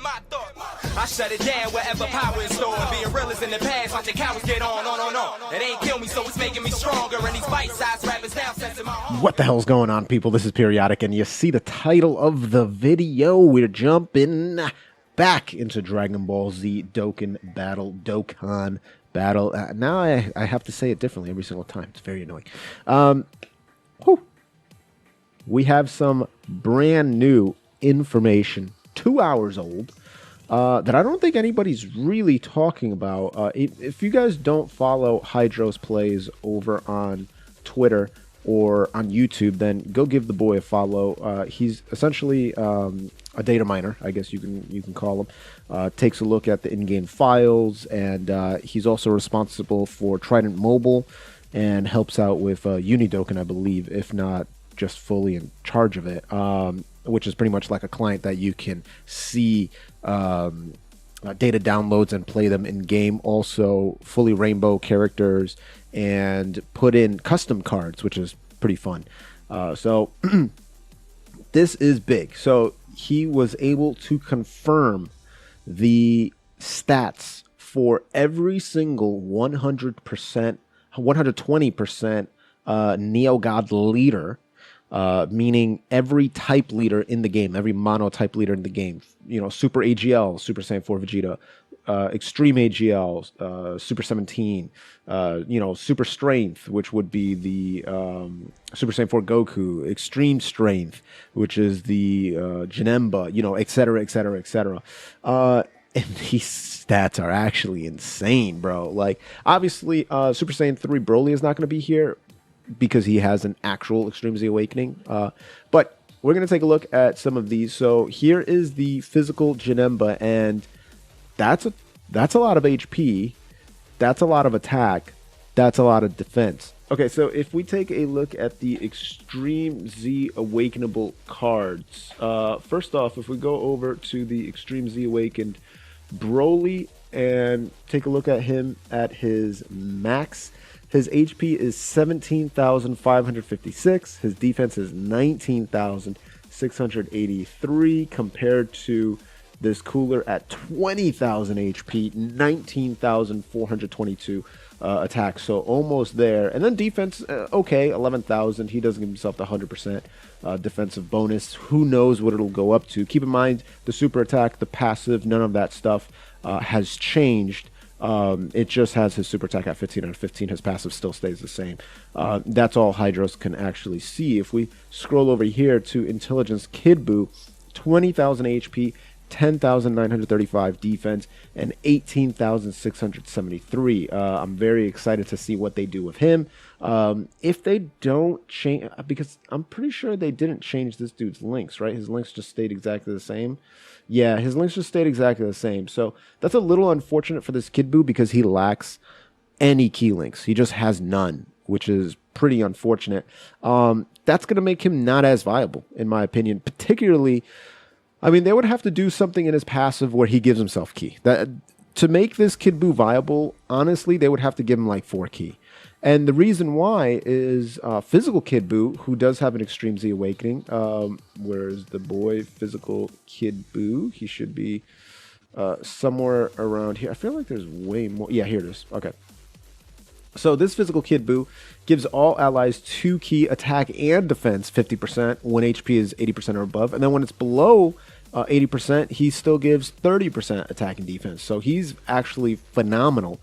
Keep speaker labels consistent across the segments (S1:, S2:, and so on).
S1: my thoughts. I shut it down wherever power is stored. Being real is in the past, watching cowards get on. It ain't kill me, so it's making me stronger. And these bite-sized rappers now sensing my heart.
S2: What the hell's going on, people? This is Periodic, and you see the title of the video. We're jumping back into Dragonball Z Dokkan Battle, Dokkan Battle. Now I have to say it differently every single time. It's very annoying. We have some brand new information, 2 hours old, that I don't think anybody's really talking about. If you guys don't follow Hydros Plays over on Twitter or on YouTube, then go give the boy a follow. He's essentially a data miner, I guess you can call him. Takes a look at the in-game files, and he's also responsible for Trident Mobile and helps out with Dokkan, I believe, if not just fully in charge of it, which is pretty much like a client that you can see data downloads and play them in game. Also fully rainbow characters and put in custom cards, which is pretty fun. So this is big. So he was able to confirm the stats for every single 100%, 120% Neo God leader. Meaning every type leader in the game, every mono type leader in the game. You know, Super AGL, Super Saiyan 4 Vegeta, Extreme AGL, Super 17, you know, Super Strength, which would be the Super Saiyan 4 Goku, Extreme Strength, which is the Ginetta, you know, etc., etc., etc. And these stats are actually insane, bro. Like, obviously, Super Saiyan 3 Broly is not going to be here, because he has an actual Extreme Z Awakening. But we're going to take a look at some of these. So here is the physical Ginetta, and that's a lot of HP. That's a lot of attack. That's a lot of defense. Okay, so if we take a look at the Extreme Z Awakenable cards, first off, if we go over to the Extreme Z Awakened Broly and take a look at him at his max, his HP is 17,556. His defense is 19,683 compared to this cooler at 20,000 HP, 19,422 attack. So almost there. And then defense, okay, 11,000. He doesn't give himself the 100% defensive bonus. Who knows what it'll go up to. Keep in mind, the super attack, the passive, none of that stuff has changed. It just has his super attack at 15 out of 15. His passive still stays the same. That's all Hydros can actually see. If we scroll over here to Intelligence Kid Buu, 20,000 HP, 10,935 defense, and 18,673. I'm very excited to see what they do with him. If they don't change, because I'm pretty sure they didn't change this dude's links, right? His links just stayed exactly the same. Yeah, his links just stayed exactly the same. So that's a little unfortunate for this Kid Buu because he lacks any key links. He just has none, which is pretty unfortunate. That's going to make him not as viable, in my opinion. Particularly, I mean, they would have to do something in his passive where he gives himself key. That to make this Kid Buu viable, honestly, they would have to give him like 4 key. And the reason why is physical Kid Buu, who does have an Extreme Z Awakening. Where's the boy? Physical Kid Buu. He should be somewhere around here. I feel like there's way more. Yeah, here it is. Okay. So this physical Kid Buu gives all allies 2 key attack and defense 50% when HP is 80% or above. And then when it's below 80%, he still gives 30% attack and defense. So he's actually phenomenal.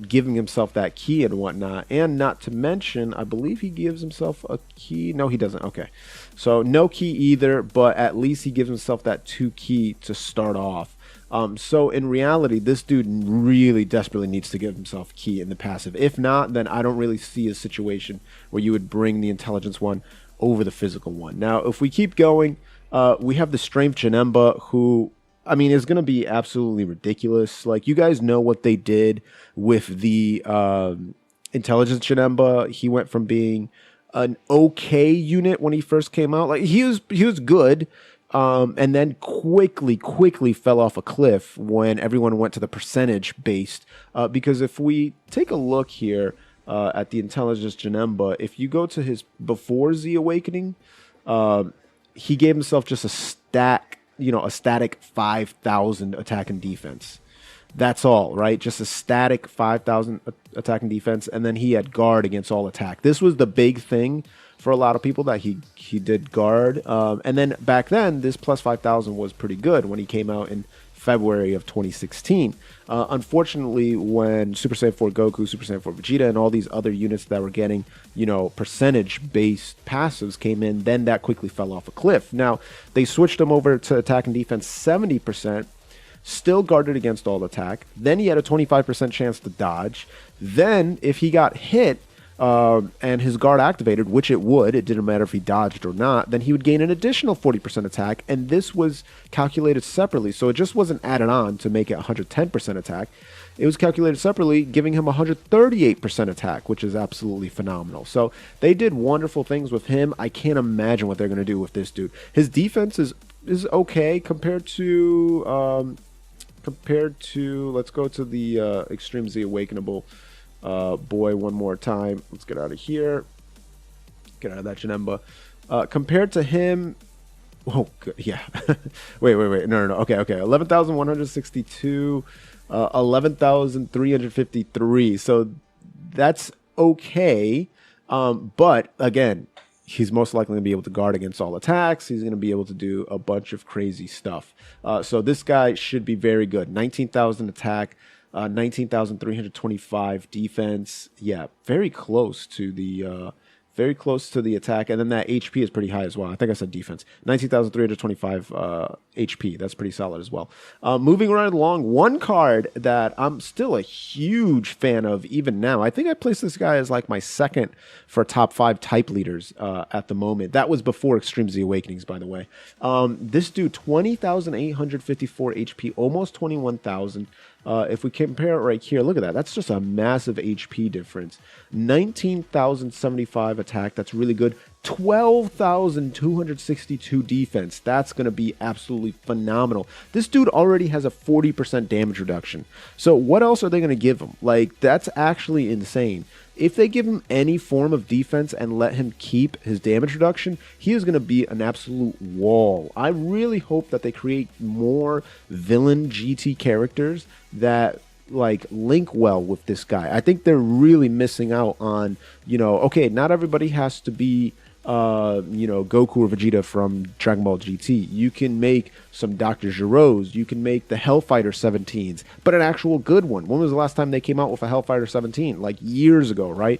S2: Giving himself that key and whatnot. And not to mention, I believe he gives himself a key. No, he doesn't. Okay. So no key either, but at least he gives himself that 2 key to start off. So in reality, this dude really desperately needs to give himself key in the passive. If not, then I don't really see a situation where you would bring the intelligence one over the physical one. Now, if we keep going, we have the strength Ginetta, who, I mean, is going to be absolutely ridiculous. Like, you guys know what they did with the intelligence Ginetta. He went from being an okay unit when he first came out. Like, he was good, and then quickly fell off a cliff when everyone went to the percentage based. Because if we take a look here at the intelligence Ginetta, if you go to his before Z Awakening, he gave himself just a stack a static 5,000 attack and defense. That's all, right? Just a static 5,000 attack and defense, and then he had guard against all attack. This was the big thing for a lot of people, that he did guard. And then back then, this plus 5,000 was pretty good when he came out in February of 2016. Unfortunately, when Super Saiyan 4 Goku, Super Saiyan 4 Vegeta, and all these other units that were getting, percentage-based passives came in, then that quickly fell off a cliff. Now, they switched him over to attack and defense 70%, still guarded against all attack. Then he had a 25% chance to dodge. Then, if he got hit, and his guard activated, which it didn't matter if he dodged or not, then he would gain an additional 40% attack, and this was calculated separately, so it just wasn't added on to make it 110% attack. It was calculated separately, giving him 138% attack, which is absolutely phenomenal. So they did wonderful things with him. I can't imagine what they're going to do with this dude. His defense is okay compared to let's go to the Extreme Z Awakenable boy one more time. Let's get out of here. Get out of that Janemba. Compared to him, yeah. wait. No. Okay. 11,162, 11,353. So that's okay. But again, he's most likely going to be able to guard against all attacks. He's going to be able to do a bunch of crazy stuff. So this guy should be very good. 19,000 attack. 19,325 defense. Yeah, very close to the attack, and then that HP is pretty high as well. I think I said defense. 19,325 HP. That's pretty solid as well. Moving right along, one card that I'm still a huge fan of even now. I think I placed this guy as like my second for top 5 type leaders at the moment. That was before Extreme Z Awakenings, by the way. This dude, 20,854 HP, almost 21,000. If we compare it right here, look at that. That's just a massive HP difference. 19,075 attack. That's really good. 12,262 defense. That's going to be absolutely phenomenal. This dude already has a 40% damage reduction. So what else are they going to give him? Like, that's actually insane. If they give him any form of defense and let him keep his damage reduction, he is going to be an absolute wall. I really hope that they create more villain GT characters that like link well with this guy. I think they're really missing out on, okay, not everybody has to be Goku or Vegeta from Dragon Ball GT. You can make some Dr. Giro's. You can make the Hellfighter 17s, but an actual good one. When was the last time they came out with a Hellfighter 17? Like years ago, right?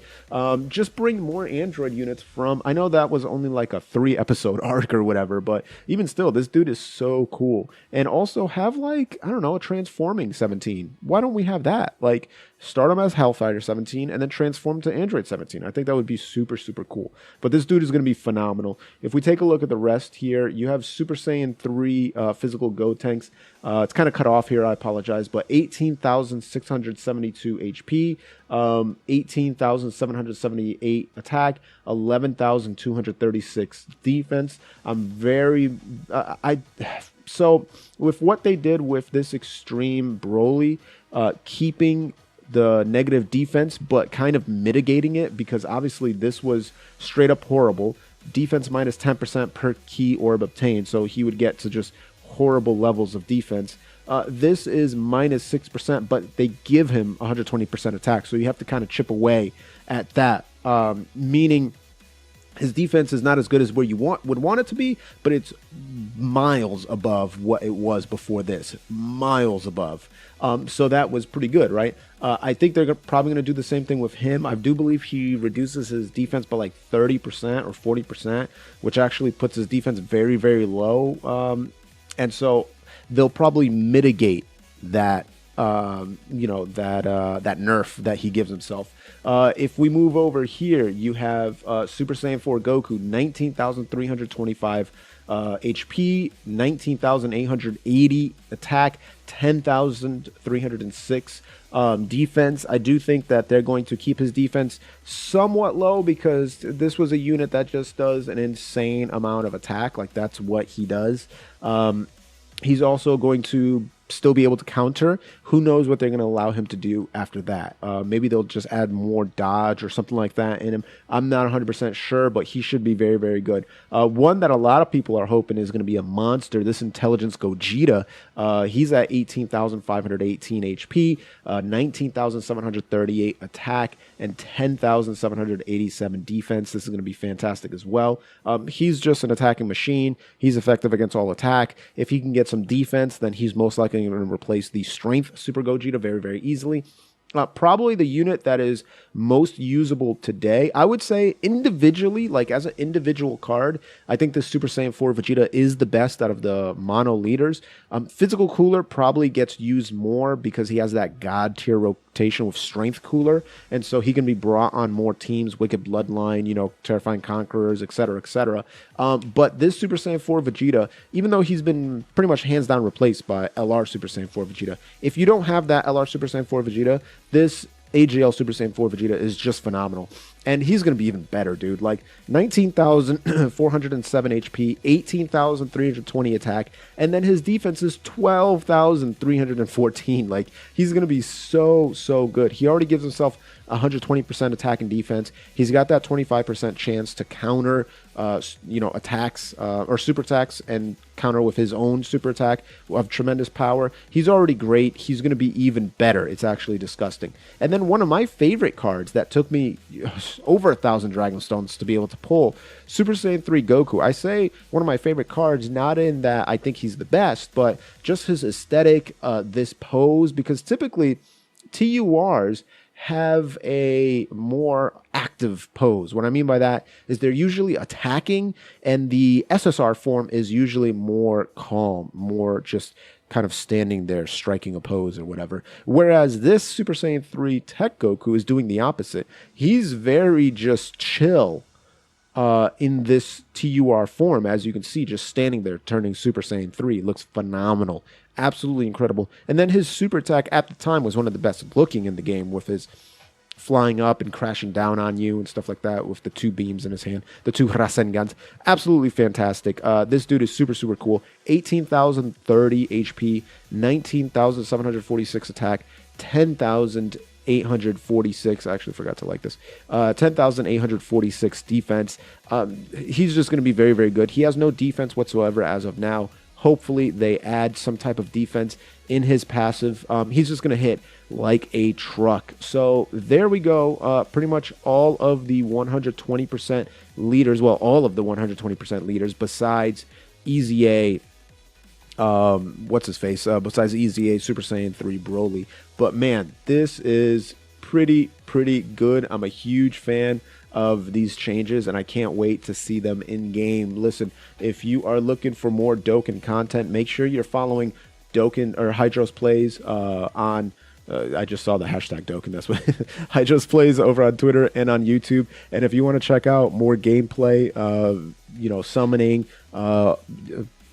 S2: Just bring more Android units from, I know that was only like a 3-episode arc or whatever, but even still, this dude is so cool. And also have like, I don't know, a transforming 17. Why don't we have that? Like, start him as Hellfighter 17 and then transform to Android 17. I think that would be super, super cool. But this dude is going to be phenomenal. If we take a look at the rest here, you have Super Saiyan 3 physical Gotenks. It's kind of cut off here, I apologize, but 18,672 HP, 18,778 attack, 11,236 defense. So with what they did with this Extreme Broly, keeping the negative defense, but kind of mitigating it, because obviously this was straight up horrible. Defense minus 10% per key orb obtained, so he would get to just horrible levels of defense. This is minus 6%, but they give him 120% attack, so you have to kind of chip away at that, meaning his defense is not as good as where you would want it to be, but it's miles above what it was before this. Miles above. So that was pretty good, right? I think they're probably going to do the same thing with him. I do believe he reduces his defense by like 30% or 40%, which actually puts his defense very, very low. And so they'll probably mitigate that, that nerf that he gives himself. If we move over here, you have Super Saiyan 4 Goku, 19,325 HP, 19,880 attack, 10,306 defense. I do think that they're going to keep his defense somewhat low, because this was a unit that just does an insane amount of attack. Like, that's what he does. He's also going to still be able to counter. Who knows what they're going to allow him to do after that? Maybe they'll just add more dodge or something like that in him. I'm not 100% sure, but he should be very, very good. One that a lot of people are hoping is going to be a monster, this Intelligence Gogeta. He's at 18,518 HP, 19,738 attack, and 10,787 defense. This is going to be fantastic as well. He's just an attacking machine. He's effective against all attack. If he can get some defense, then he's most likely going to replace the Strength Super Gogeta very, very easily. Probably the unit that is most usable today, I would say individually, like as an individual card, I think the Super Saiyan 4 Vegeta is the best out of the mono leaders. Physical Cooler probably gets used more because he has that God tier rotation with Strength Cooler, and so he can be brought on more teams, Wicked Bloodline, you know, Terrifying Conquerors, etc., etc. But this Super Saiyan 4 Vegeta, even though he's been pretty much hands down replaced by LR Super Saiyan 4 Vegeta, if you don't have that LR Super Saiyan 4 Vegeta, this AGL Super Saiyan 4 Vegeta is just phenomenal. And he's going to be even better, dude. Like 19,407 HP, 18,320 attack, and then his defense is 12,314. Like, he's going to be so, so good. He already gives himself 120% attack and defense. He's got that 25% chance to counter, attacks or super attacks and counter with his own super attack of tremendous power. He's already great. He's going to be even better. It's actually disgusting. And then one of my favorite cards that took me over 1,000 Dragon Stones to be able to pull, Super Saiyan 3 Goku. I say one of my favorite cards, not in that I think he's the best, but just his aesthetic, this pose, because typically TURs have a more active pose. What I mean by that is they're usually attacking, and the SSR form is usually more calm, more just kind of standing there striking a pose or whatever. Whereas this Super Saiyan 3 Tech Goku is doing the opposite. He's very just chill in this TUR form, as you can see, just standing there turning Super Saiyan 3. Looks phenomenal. Absolutely incredible. And then his super attack at the time was one of the best looking in the game, with his flying up and crashing down on you and stuff like that with the two beams in his hand, the two Rasengans. Absolutely fantastic. This dude is super, super cool. 18,030 HP, 19,746 attack, 10,846. I actually forgot to like this. 10,846 defense. He's just going to be very, very good. He has no defense whatsoever as of now. Hopefully they add some type of defense in his passive. He's just going to hit like a truck. So there we go. Pretty much all of the 120% leaders, well, all of the 120% leaders besides EZA, what's his face? Besides EZA, Super Saiyan 3 Broly. But man, this is pretty good. I'm a huge fan of these changes, and I can't wait to see them in game. Listen, if you are looking for more Dokkan content, make sure you're following Dokkan or Hydros Plays on I just saw the hashtag Dokkan. That's what Hydros Plays over on Twitter and on YouTube. And if you want to check out more gameplay, summoning,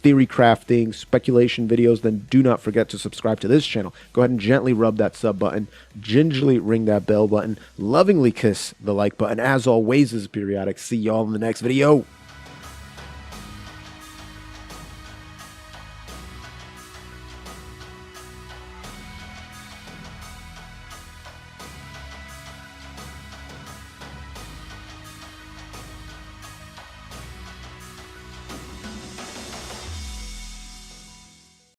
S2: theory crafting, speculation videos, then do not forget to subscribe to this channel. Go ahead and gently rub that sub button, gingerly ring that bell button, lovingly kiss the like button. As always, this is Periodik. See y'all in the next video.